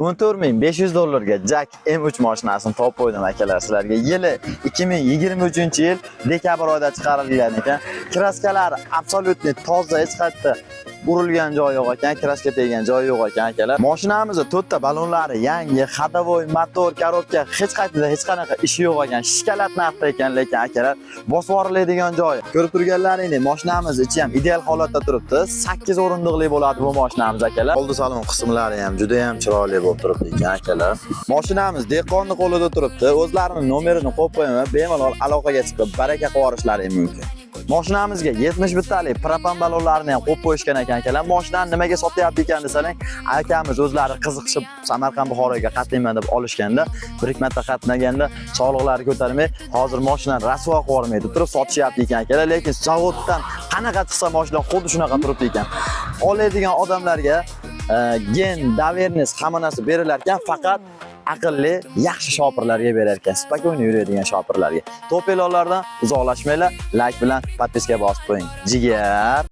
$14,500 Jack M3 mashinasini topib qo'ydim akalar sizlarga. Yili 2023-yil dekabr oyida chiqarilgan ekan. Kraskalari absolutni toza, hech qayerda urilgan joyi yo'q ekan, kraska teggan joyi yo'q ekan akalar. Mashinamizning 4 ta ballonlari yangi, xadovoy, motor, korobka hech qayerda hech qanaqa ishi yo'q ekan. Shikalat narxda ekan, lekin akalar bosib yuboriladigan joyi. Ko'rib turganlaringdek, mashinamiz ichi ham ideal holatda turibdi. 8 o'rindiqli bo'ladi bu mashinamiz akalar. Oldi salon qismlari ham juda ham chiroyli bo'lib turibdi ekan akalar. Mashinamiz dehqonning qo'lida turibdi. O'zlarining nomerini qo'yib qo'yaman, bemalol aloqaga chiqib baraka qilib olishlari mumkin. Mashinamizga 70 bittalik propan ballonlarini ham qo'yib qo'yishgan ekan akalar. Mashinani nimaga sotyapti ekan desalang, akamiz o'zlari qiziqishib Samarqand Buxoroga qatnayman deb olishganda, bir ikki marta qatnaganda sog'liqlari ko'tarmay, hozir mashinani rasvo qilib yubormaydi, turib sotishyapti ekan akalar. Lekin zavoddan qanaqa chiqsa mashina xuddi shunaqa turibdi ekan. Oladigan odamlarga gen, davernis hamma narsa berilar ekan, faqat aqlli, yaxshi shopirlarga berar ekan. Spokойно yuradigan shopirlarga. To'pelonlardan uzoqlashmanglar, like bilan podpiska bosib qo'ying. Jigar